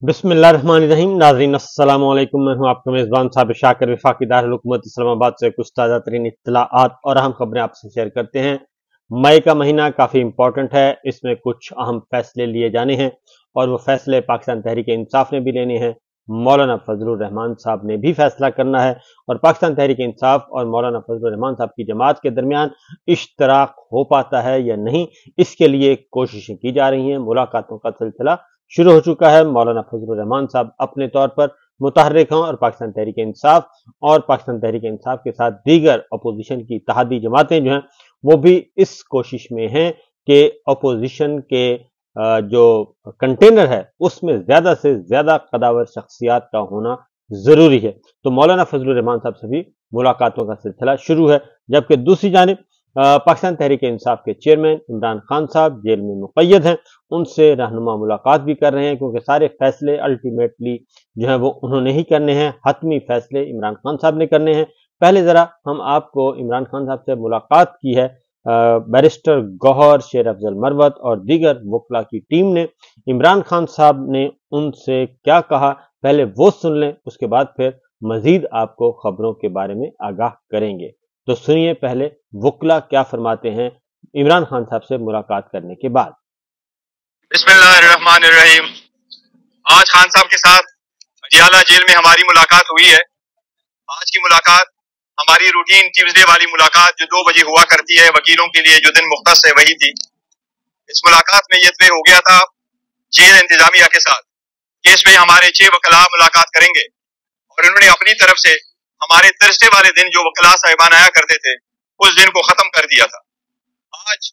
बिस्मिल्लाहिर्रहमानिर्रहीम। नाज़रीन अस्सलाम वालेकुम। मैं हूं आपका मेज़बान साबिर शाकिर। वफाकी दारुल हुकूमत इस्लामाबाद से कुछ ताज़ा तरीन इत्तलाआत और अहम खबरें आपसे शेयर करते हैं। मई का महीना काफ़ी इंपॉर्टेंट है, इसमें कुछ अहम फैसले लिए जाने हैं और वो फैसले पाकिस्तान तहरीक इंसाफ ने भी लेने हैं। मौलाना फजलुर रहमान साहब ने भी फैसला करना है और पाकिस्तान तहरीक इंसाफ और मौलाना फजलुर रहमान साहब की जमात के दरमियान इश्तराक हो पाता है या नहीं, इसके लिए कोशिशें की जा रही हैं। मुलाकातों का सिलसिला शुरू हो चुका है। मौलाना फजलुर रहमान साहब अपने तौर पर मुतहर्रिक हैं और पाकिस्तान तहरीक इंसाफ के साथ दीगर अपोजिशन की इत्तेहादी जमातें जो हैं वो भी इस कोशिश में हैं कि अपोजिशन के जो कंटेनर है उसमें ज्यादा से ज्यादा कदावर शख्सियात का होना जरूरी है। तो मौलाना फजलुर रहमान साहब से भी मुलाकातों का सिलसिला शुरू है, जबकि दूसरी जानिब पाकिस्तान तहरीक इंसाफ के चेयरमैन इमरान खान साहब जेल में मुक़य्यद हैं, उनसे रहनुमा मुलाकात भी कर रहे हैं, क्योंकि सारे फैसले अल्टीमेटली जो है वो उन्होंने ही करने हैं। हतमी फैसले इमरान खान साहब ने करने हैं। पहले जरा हम आपको इमरान खान साहब से मुलाकात की है बैरिस्टर गौहर, शेर अफजल मरवत और दीगर वकला की टीम ने। इमरान खान साहब ने उनसे क्या कहा, पहले वो सुन लें, उसके बाद फिर मजीद आपको खबरों के बारे में आगाह करेंगे। तो सुनिए पहले वकला क्या फरमाते हैं इमरान खान साहब से मुलाकात करने के बाद। बिस्मिल्लाहिर्रहमानिर्रहीम। आज खान साहब के साथ अडियाला जेल में हमारी मुलाकात हुई है। आज की मुलाकात हमारी रूटीन ट्यूसडे वाली मुलाकात जो 2 बजे हुआ करती है वकीलों के लिए, जो दिन मुख्तस है, वही थी। इस मुलाकात में ये तय हो गया था जेल इंतजामिया के साथ कि इसमें हमारे 6 वकला मुलाकात करेंगे और उन्होंने अपनी तरफ से हमारे थर्सडे वाले दिन जो वकला साहिबान आया करते थे उस दिन को खत्म कर दिया था। आज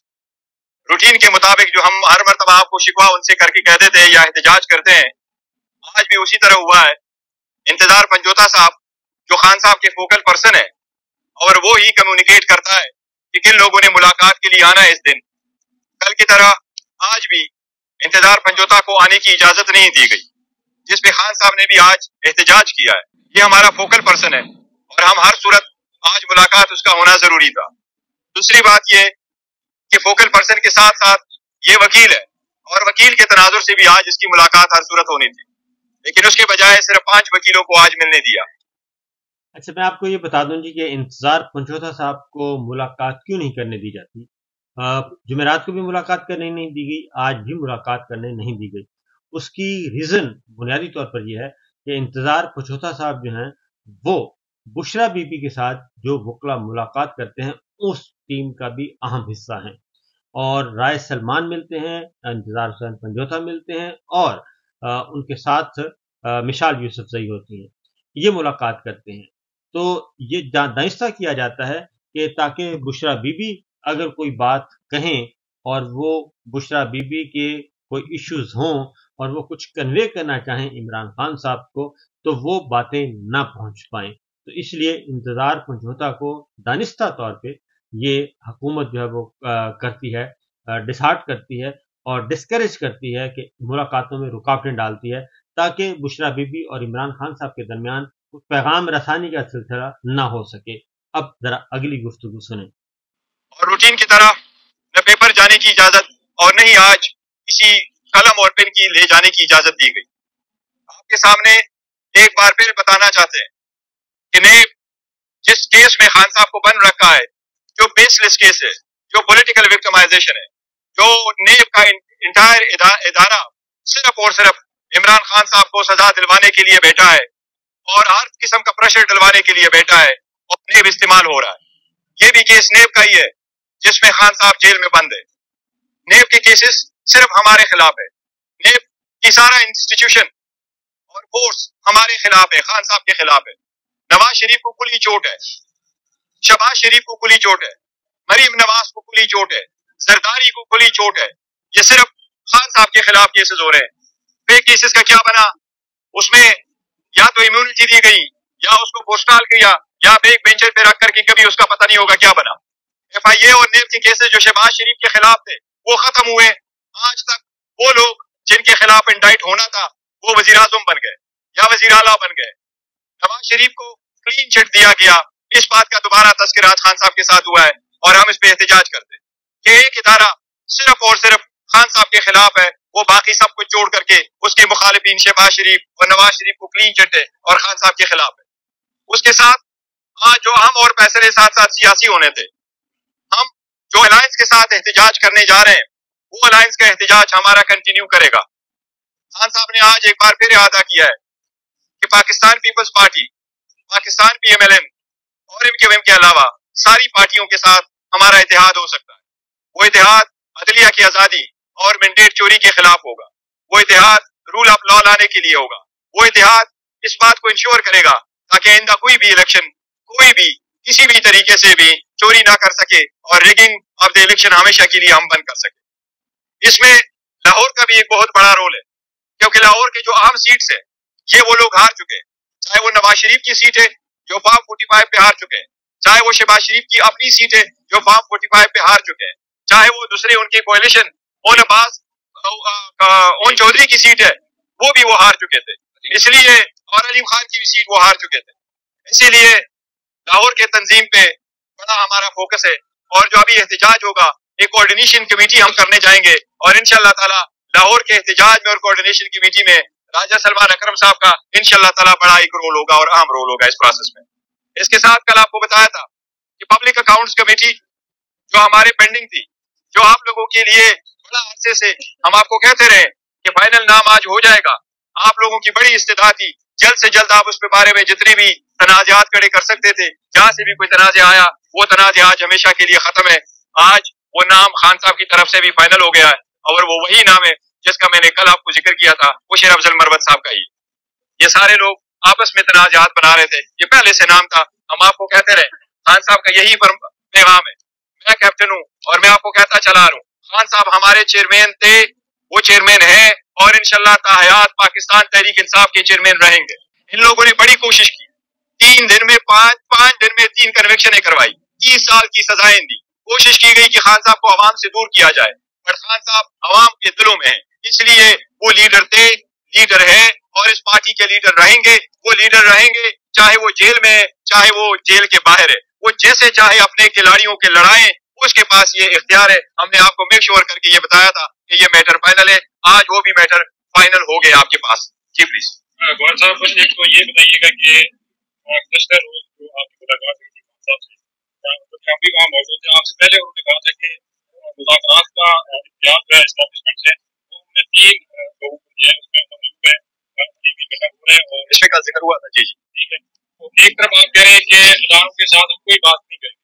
रूटीन के मुताबिक जो हम हर मरतबा आपको शिकवा उनसे करके कह देते हैं या एहतजाज करते हैं, आज भी उसी तरह हुआ है। इंतजार पंजोता साहब जो खान साहब के फोकल पर्सन है और वो ही कम्युनिकेट करता है कि किन लोगों ने मुलाकात के लिए आना है इस दिन। कल की तरह आज भी इंतजार पंजोता को आने की इजाजत नहीं दी गई, जिसपे खान साहब ने भी आज एहतजाज किया है। ये हमारा फोकल पर्सन है और हम हर सूरत आज मुलाकात उसका होना जरूरी था। दूसरी बात ये कि फोकल पर्सन के साथ साथ ये वकील है और वकील के तनाजुर से भी आज इसकी मुलाकात हर सूरत होनी थी, लेकिन उसके बजाय सिर्फ 5 वकीलों को आज मिलने दिया। अच्छा, मैं आपको ये बता दूं जी कि इंतजार पंचोता साहब को मुलाकात क्यों नहीं करने दी जाती। जुमेरात को भी मुलाकात करने नहीं दी गई, आज भी मुलाकात करने नहीं दी गई। उसकी रीजन बुनियादी तौर पर यह है कि इंतजार पंचोता साहब जो हैं वो बुशरा बीबी के साथ जो वकला मुलाकात करते हैं उस टीम का भी अहम हिस्सा हैं और राय सलमान मिलते हैं, इंतजार हुसैन पंजोता मिलते हैं और उनके साथ मिशाल यूसुफजई होती हैं, ये मुलाकात करते हैं। तो ये दानिस्ता किया जाता है कि ताकि बुशरा बीबी अगर कोई बात कहें और वो बुशरा बीबी के कोई इश्यूज हों और वो कुछ कन्वे करना चाहें इमरान खान साहब को, तो वो बातें ना पहुंच पाएं। तो इसलिए इंतजार पंचोता को दानिस्ता तौर पे ये हुकूमत जो है वो करती है, डिसहार्ट करती है और डिस्करेज करती है कि मुलाकातों में रुकावटें डालती है, ताकि बुशरा बीबी और इमरान खान साहब के दरमियान पैगाम रसानी का सिलसिला ना हो सके। अब जरा अगली गुफ्तगू सुने। और रूटीन की तरह न पेपर जाने की इजाजत और न ही आज किसी कलम और पेन की ले जाने की इजाजत दी गई। आपके सामने एक बार फिर बताना चाहते हैं कि नेब जिस केस में खान साहब को बंद रखा है, जो बेसलेस केस है, जो पॉलिटिकल विक्टिमाइजेशन है, जो नेब का इंटायर इदारा सिर्फ और सिर्फ इमरान खान साहब को सजा दिलवाने के लिए बैठा है और हर किस्म का प्रेशर दिलवाने के लिए बैठा है और नेब इस्तेमाल हो रहा है। ये भी केस नेब का ही है जिसमें खान साहब जेल में बंद है। नेब के केसेस सिर्फ हमारे खिलाफ है। नेब की सारा इंस्टीट्यूशन और फोर्स हमारे खिलाफ है, खान साहब के खिलाफ है। नवाज शरीफ को खुली चोट है, शहबाज शरीफ को खुली चोट है, मरीम नवाज को खुली चोट है, जरदारी को खुली चोट है। ये सिर्फ खान साहब के खिलाफ केसेस हो रहे हैं। फेक केसेस का क्या बना, उसमें या तो इम्यूनिटी दी गई या उसको पोस्टाल किया या एक बेंचर पे रख करके कभी उसका पता नहीं होगा क्या बना। FIA और नेब के केसेस जो शहबाज शरीफ के खिलाफ थे वो खत्म हुए। आज तक वो लोग जिनके खिलाफ इंडाइट होना था वो वजीर आजम बन गए या वजीर आला बन गए। नवाज शरीफ को क्लीन चिट दिया गया। इस बात का दोबारा तस्करा आज खान साहब के साथ हुआ है और हम इस पे एहतजाज करते हैं कि एक इदारा सिर्फ और सिर्फ खान साहब के खिलाफ है وہ باقی سب کچھ چھوڑ کر کے اس کے مخالفین شہباز شریف اور نواز شریف کو کلین چٹ ہے اور خان صاحب کے خلاف ہے. اس کے ساتھ جو اہم اور فیصلے ساتھ ساتھ سیاسی ہونے تھے، ہم جو الائنس کے ساتھ احتجاج کرنے جا رہے ہیں وہ الائنس کا احتجاج ہمارا کنٹینیو کرے گا. خان صاحب نے آج ایک بار پھر اعادہ کیا ہے کہ Pakistan Peoples Party, Pakistan P M L N اور ایم کیو ایم کے علاوہ ساری پارٹیوں کے ساتھ ہمارا اتحاد ہو سکتا ہے. وہ اتحاد عدلیہ کی آزادی اور مینڈیٹ چوری کے خلاف ہوگا. وہ اتحاد رول آف لا لانے کے لیے ہوگا. وہ اتحاد اس بات کو انشور کرے گا تاکہ آئندہ کوئی بھی الیکشن کوئی بھی کسی بھی طریقے سے بھی چوری نہ کر سکے اور ریگنگ آف دا الیکشن ہمیشہ کے لیے ہم بند کر سکے. اس میں لاہور کا بھی ایک بہت بڑا رول ہے، کیونکہ لاہور کے جو اہم سیٹس ہیں یہ وہ لوگ ہار چکے ہیں، چاہے وہ نواز شریف کی سیٹ ہے جو فارم 45 پہ ہار چکے ہیں، چاہے وہ شہباز شریف کی اپنی سیٹ ہے جو فارم 45 پہ ہار چکے ہیں، چاہے وہ دوسرے ان کے کوalition اون چودھری کی سیٹ ہے وہ بھی وہ ہار چکے تھے، اس لیے اور علیم خان کی بھی سیٹ وہ ہار چکے تھے. اسی لیے لاہور کے تنظیم پہ بڑا ہمارا فوکس ہے، اور جو ابھی احتجاج ہوگا ایک کوارڈینیشن کمیٹی ہم کرنے جائیں گے، اور انشاءاللہ تعالی لاہور کے احتجاج میں اور کوارڈینیشن کمیٹی میں راجہ سلمان اکرم صاحب کا انشاءاللہ تعالی بڑا ایک رول ہوگا اور اہم رول ہوگا اس پروسیس میں. اس کے ساتھ کل آپ کو بتایا تھا کہ پبلک اکاؤنٹس کمیٹی جو ہمارے پینڈنگ تھی، جو آپ لوگوں کے لیے بڑا عرصے سے ہم آپ کو کہتے رہے کہ فائنل نام آج ہو جائے گا، آپ لوگوں کی بڑی استدعا تھی جلد سے جلد آپ اس کے بارے میں جتنی بھی تنازعات کھڑے کر سکتے تھے، جہاں سے بھی کوئی تنازع آیا وہ تنازع آج ہمیشہ کے لیے ختم ہے. آج وہ نام خان صاحب کی طرف سے بھی فائنل ہو گیا ہے، اور وہ وہی نام ہے جس کا میں نے کل آپ کو ذکر کیا تھا، وہ شیر افضل مروت صاحب کا ہی. یہ سارے لوگ آپس میں تنازعات بنا رہے تھے، یہ پہلے سے نام تھا. ہم آپ کو کہتے رہے خان صاحب کا یہی پیغام ہے. میں کیپٹن ہوں اور میں آپ کو کہتا چلا رہا ہوں، خان صاحب ہمارے چیئرمین تھے، وہ چیئرمین ہیں، اور انشاءاللہ تاحیات پاکستان تحریک انصاف کے چیئرمین رہیں گے. ان لوگوں نے بڑی کوشش کی، 3 دن میں 5 دن میں 3 کنوکشنیں کروائی، 30 سال کی سزائیں دی. کوشش کی گئی کہ خان صاحب کو عوام سے دور کیا جائے، پر خان صاحب عوام کے دلوں میں ہیں، اس لیے وہ لیڈر تھے، لیڈر ہے، اور اس پارٹی کے لیڈر رہیں گے. وہ لیڈر رہیں گے چاہے وہ جیل میں ہے چاہے وہ جیل کے باہر ہے، وہ جیسے چاہے اپنے کھلاڑیوں کے لڑائیں، اس کے پاس یہ اختیار ہے. ہم نے آپ کو میک شور کر کے یہ بتایا تھا کہ یہ میٹر فائنل ہے، آج وہ بھی میٹر فائنل ہو گیا آپ کے پاس. جی پلیز. گوہر صاحب بس ایک تو یہ بتائیے گا کہ گزشتہ روز جو آپ کی ملاقات ہوئی تھی خان صاحب سے، ہم بھی وہاں موجود تھے، آپ سے پہلے انہوں نے کہا تھا کہ مذاکرات کا اختیار جو ہے اسٹیبلشمنٹ سے وہ انہوں نے 3 لوگوں کو دیا ہے، اس میں مملوک ہے، اور اس میں کا ذکر ہوا تھا. جی جی ٹھیک ہے. تو ایک طرف آپ کہہ رہے ہیں کہ اداروں کے ساتھ ہم کوئی بات نہیں کریں گے،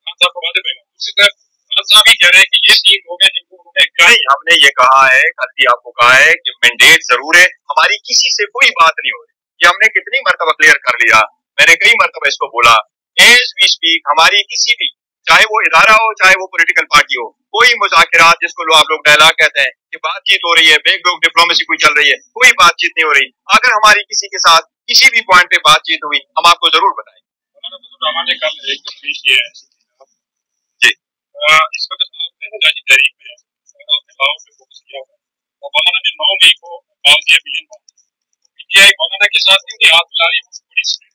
خان صاحب کو واضح پڑے گا، دوسری طرف خان صاحب ہی کہہ رہے ہیں کہ یہ 3 لوگ ہیں جن کو انہوں نے نہیں، ہم نے یہ کہا ہے، کل بھی آپ کو کہا ہے کہ مینڈیٹ ضرور ہے، ہماری کسی سے کوئی بات نہیں ہو رہی. یہ ہم نے کتنی مرتبہ کلیئر کر لیا، میں نے کئی مرتبہ اس کو بولا. ایز وی اسپیک ہماری کسی بھی، چاہے وہ ادارہ ہو چاہے وہ پولیٹیکل پارٹی ہو، کوئی مذاکرات جس کو آپ لوگ ڈائلاگ کہتے ہیں کہ بات چیت ہو رہی ہے، بیک ڈور ڈپلومیسی کوئی چل رہی ہے، کوئی بات چیت نہیں ہو رہی. اگر ہماری کسی کے ساتھ کسی بھی پوائنٹ پہ بات چیت ہوئی ہم آپ کو ضرور بتائیں. نے کل ایک تفریح کی ہے جی اس وقت آپ احتجاجی تحریک میں آپ نے لاہور پہ فوکس کیا ہوا اور مولانا نے 9 مئی کو کال دیا ملین پی ٹی آئی مولانا کے ساتھ کیوں ہاتھ ملا رہی ہے؟ بڑی اسٹریٹ.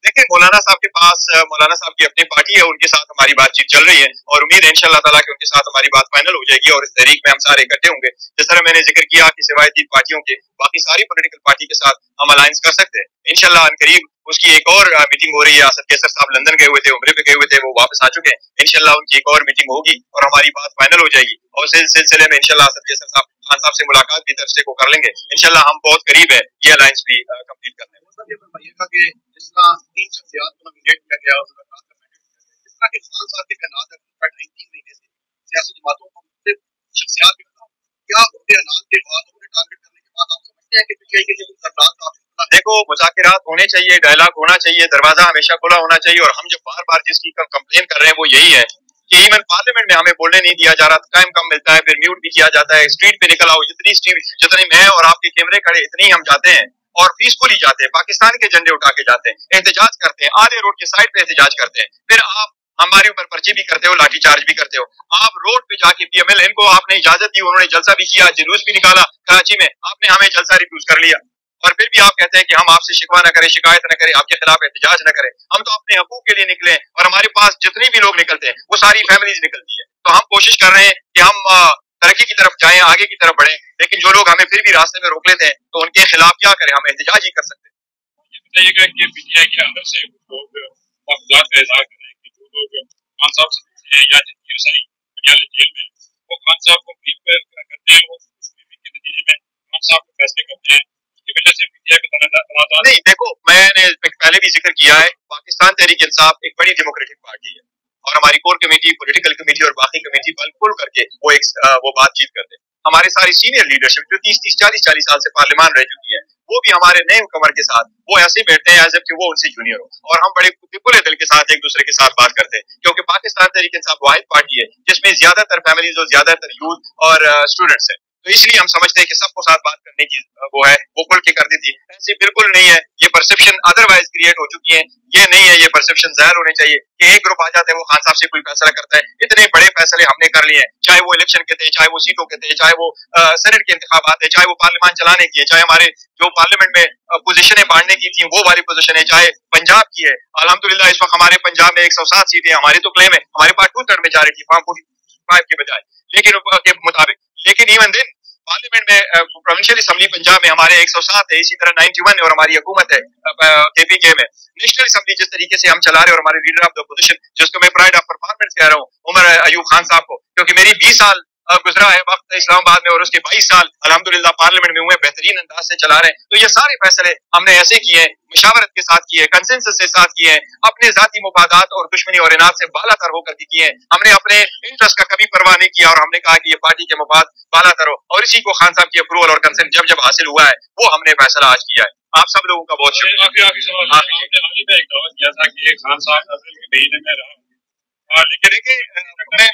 دیکھیں، مولانا صاحب کے پاس مولانا صاحب کی اپنی پارٹی ہے، ان کے ساتھ ہماری بات چیت چل رہی ہے، اور امید ہے انشاءاللہ تعالیٰ کہ ان کے ساتھ ہماری بات فائنل ہو جائے گی، اور اس تحریک میں ہم سارے اکٹھے ہوں گے. جس طرح میں نے ذکر کیا کہ سوائے 3 پارٹیوں کے باقی ساری پولیٹیکل پارٹی کے ساتھ ہم الائنس کر سکتے ہیں. انشاءاللہ ان قریب اس کی ایک اور میٹنگ ہو رہی ہے. اسد کیسر صاحب لندن گئے ہوئے تھے، عمرے پہ گئے ہوئے تھے، وہ واپس آ چکے ہیں. انشاءاللہ ان کی ایک اور میٹنگ ہوگی اور ہماری بات فائنل ہو جائے گی، اور اس سلسلے میں انشاءاللہ اسد کیسر صاحب خان صاحب سے ملاقات بھی درسے کو کر لیں گے. انشاءاللہ ہم بہت قریب ہے یہ الائنس بھی کمپلیٹ کرنے میں. یہ بتائیے گا کہ جس طرح 3 شخصیات کو نومینیٹ کیا گیا اور ملاقات کا مینڈیٹ دیا گیا، جس طرح کہ خان صاحب کے بیانات ہے 3 مہینے سے سیاسی جماعتوں کو مختلف شخصیات کے خلاف، کیا ان بیانات کے بعد انہیں ٹارگیٹ کرنے کے بعد آپ سمجھتے ہیں کہ پی ٹی آئی کے جو سربراہ آپ دیکھو، مذاکرات ہونے چاہیے، ڈائلاگ ہونا چاہیے، دروازہ ہمیشہ کھلا ہونا چاہیے. اور ہم جو بار بار جس کی کمپلین کر رہے ہیں وہ یہی ہے کہ ایون پارلیمنٹ میں ہمیں بولنے نہیں دیا جا رہا، ٹائم کم ملتا ہے، پھر میوٹ بھی کیا جاتا ہے. اسٹریٹ پہ نکل آؤ، جتنی میں اور آپ کے کیمرے کھڑے اتنی ہم جاتے ہیں اور پیسفلی جاتے ہیں، پاکستان کے جھنڈے اٹھا کے جاتے ہیں، احتجاج کرتے ہیں، آدھے روڈ کے سائڈ پہ احتجاج کرتے ہیں. پھر آپ ہمارے اوپر پرچے بھی کرتے ہو، لاٹھی چارج بھی کرتے ہو. آپ روڈ پہ جا کے پی ایم ایل ان کو آپ نے اجازت دی، انہوں نے جلسہ بھی کیا، جلوس بھی نکالا کراچی میں، آپ نے ہمیں جلسہ ریفیوز کر لیا، اور پھر بھی آپ کہتے ہیں کہ ہم آپ سے شکوہ نہ کریں، شکایت نہ کریں، آپ کے خلاف احتجاج نہ کریں. ہم تو اپنے حقوق کے لیے نکلے ہیں، اور ہمارے پاس جتنی بھی لوگ نکلتے ہیں وہ ساری فیملیز نکلتی ہے. تو ہم کوشش کر رہے ہیں کہ ہم तरक्की की तरफ जाएं, आगे की तरफ बढ़ें, लेकिन जो लोग हमें फिर भी रास्ते में रोक लेते हैं तो उनके खिलाफ क्या करें, हम एहतजाज ही कर सकते हैं। ये बताइएगा कि पीटीआई के अंदर से लोग मफादात का इजहार करें कि जो लोग खान साहब से पूछते हैं या जिनकी रसाई पटियाला जेल में वो खान साहब को ब्रीफ करते हैं, वो उस ब्रीफिंग के नतीजे में खान साहब को फैसले करते हैं, उसकी वजह से पीटीआई को तनाज़ात। नहीं, देखो, मैंने पहले भी जिक्र किया है, पाकिस्तान तहरीक इंसाफ एक बड़ी डेमोक्रेटिक पार्टी है और हमारी कोर कमेटी, पॉलिटिकल कमेटी और बाकी कमेटी बल खुल करके वो बातचीत करते हैं। हमारे सारी सीनियर लीडरशिप जो 30-30, 40-40 साल से पार्लियामान रह चुकी है, वो भी हमारे नए हुक्मर के साथ वो ऐसे बैठते हैं एज कि वो उनसे जूनियर हो, और हम बड़े खुले दिल के साथ एक दूसरे के साथ बात करते हैं, क्योंकि पाकिस्तान तहरीक इंसाफ वाहिद पार्टी है जिसमें ज्यादातर फैमिलीज और ज्यादातर यूथ और स्टूडेंट्स है, तो इसलिए हम समझते हैं कि सबको साथ बात करने की वो है, वो खुल के कर देती है। ऐसे बिल्कुल नहीं है, ये परसेप्शन अदरवाइज क्रिएट हो चुकी है, ये नहीं है, ये परसेप्शन ज़ाहिर होने चाहिए कि एक ग्रुप आ जाता है, वो खान साहब से कोई फैसला करता है। इतने बड़े फैसले हमने कर लिए हैं, चाहे वो इलेक्शन के थे, चाहे वो सीटों के थे, चाहे वो सेनेट के इंतखाबात थे, चाहे वो पार्लियामान चलाने की है, चाहे हमारे जो पार्लियामेंट में पोजीशनें बांटने की थी वो वाली पोजीशन है, चाहे पंजाब की है। अल्हम्दुलिल्लाह इस वक्त हमारे पंजाब में 107 सीटें, हमारी तो क्लेम है, हमारे पास 2/3 मेजॉरिटी फॉर्म 45 के बजाय, लेकिन के मुताबिक, लेकिन इवन दिन पार्लियामेंट में प्रोविंशियल असेंबली पंजाब में हमारे 107 है, इसी तरह 91 और हमारी हुकूमत है केपीके में। नेशनल असेंबली जिस तरीके से हम चला रहे हैं और हमारे लीडर ऑफ द अपोजिशन, जिसको मैं प्राइड ऑफ परफॉर्मेंस कह रहा हूँ, उमर अयूब खान साहब को, क्योंकि मेरी 20 साल गुजरा है वक्त इस्लामाबाद में और उसके 22 साल अल्हम्दुलिल्लाह पार्लियामेंट में हुए, बेहतरीन अंदाज से चला रहे हैं। तो ये सारे फैसले हमने ऐसे किए हैं, मुशावरत के साथ किए, कंसेंसस के साथ किए हैं, अपने जाती मुफादात और दुश्मनी और इनाद से बालातर होकर के किए हैं। हमने अपने इंटरेस्ट का कभी परवाह नहीं किया और हमने कहा कि ये पार्टी के मफाद बालातर हो, और इसी को खान साहब की अप्रूवल और कंसेंट जब जब हासिल हुआ है वो हमने फैसला आज किया है। आप सब लोगों का बहुत शुक्रिया। आखिरी सवाल, आपने हाल ही में एक दावा किया था कि खान साहब अप्रैल के महीने में रहा, लेकिन देखिए,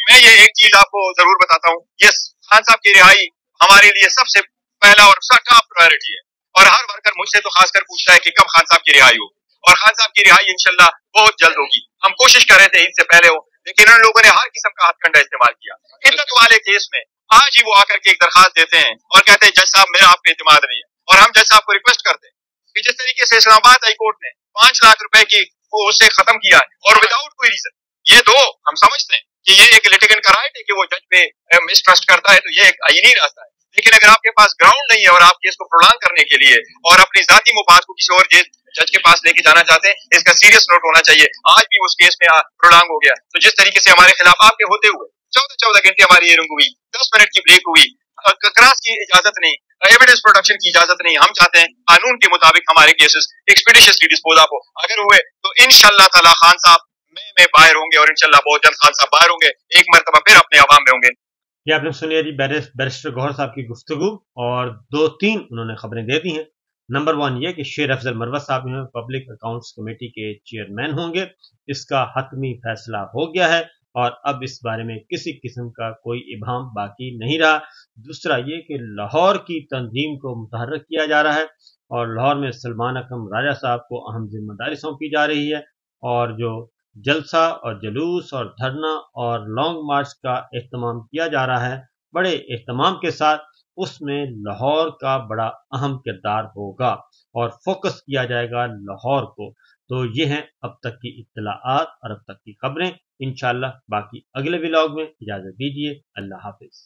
मैं ये एक चीज आपको जरूर बताता हूँ, ये खान साहब की रिहाई हमारे लिए सबसे पहला और टॉप प्रायोरिटी है, और हर वर्कर मुझसे तो खासकर पूछता है कि कब खान साहब की रिहाई होगी, और खान साहब की रिहाई इंशाल्लाह बहुत जल्द होगी। हम कोशिश कर रहे थे इनसे पहले हो, लेकिन उन लोगों ने हर किस्म का हथकंडा इस्तेमाल किया। इद्दत वाले केस में आज ही वो आकर के एक दरखास्त देते हैं और कहते हैं जज साहब मेरा आप पे एतमाद नहीं है, और हम जज साहब को रिक्वेस्ट करते हैं कि जिस तरीके से इस्लामाबाद हाई कोर्ट ने 5 लाख रुपए की वो उससे खत्म किया है और विदाउट कोई रीजन, ये दो हम समझते हैं कि ये एक लिटिगेंट का राइट है कि वो जज पे मिसट्रस्ट करता है, तो ये एक आईनी रास्ता है। लेकिन अगर आपके पास ग्राउंड नहीं है और आप केस को प्रोलांग करने के लिए और अपनी जाती मुफाद को किसी और जज के पास लेके जाना चाहते हैं, इसका सीरियस नोट होना चाहिए। आज भी उस केस में प्रोलांग हो गया, तो जिस तरीके से हमारे खिलाफ आपके होते हुए 14 घंटे हमारी हियरिंग हुई, 10 मिनट की ब्रेक हुई, क्रॉस की इजाजत नहीं, एविडेंस प्रोडक्शन की इजाजत नहीं, हम चाहते हैं कानून के मुताबिक हमारे केसेस एक्सपीडिशियसली डिस्पोज ऑफ हो। अगर हुए तो इंशाअल्लाह ताला खान साहब में बाहर होंगे और इंशाअल्लाह बहुत जल्द खान साहब बाहर होंगे, एक मरतबा फिर अपने अवाम में होंगे। ये आपने सुनी है जी बैरिस्टर गौहर साहब की गुफ्तगू, और 2-3 उन्होंने खबरें दे दी हैं। नंबर 1 ये कि शेर अफजल मरवत साहब जो है पब्लिक अकाउंट्स कमेटी के चेयरमैन होंगे, इसका हतमी फैसला हो गया है और अब इस बारे में किसी किस्म का कोई इबाम बाकी नहीं रहा। दूसरा ये कि लाहौर की तंजीम को मुतहर्रिक किया जा रहा है और लाहौर में सलमान अकरम राजा साहब को अहम जिम्मेदारी सौंपी जा रही है, और जो जलसा और जुलूस और धरना और लॉन्ग मार्च का एहतमाम किया जा रहा है बड़े एहतमाम के साथ, उसमें लाहौर का बड़ा अहम किरदार होगा और फोकस किया जाएगा लाहौर को। तो ये हैं अब तक की इत्तलाआत और अब तक की खबरें। इंशाअल्लाह बाकी अगले व्लॉग में। इजाज़त दीजिए, अल्लाह हाफिज़।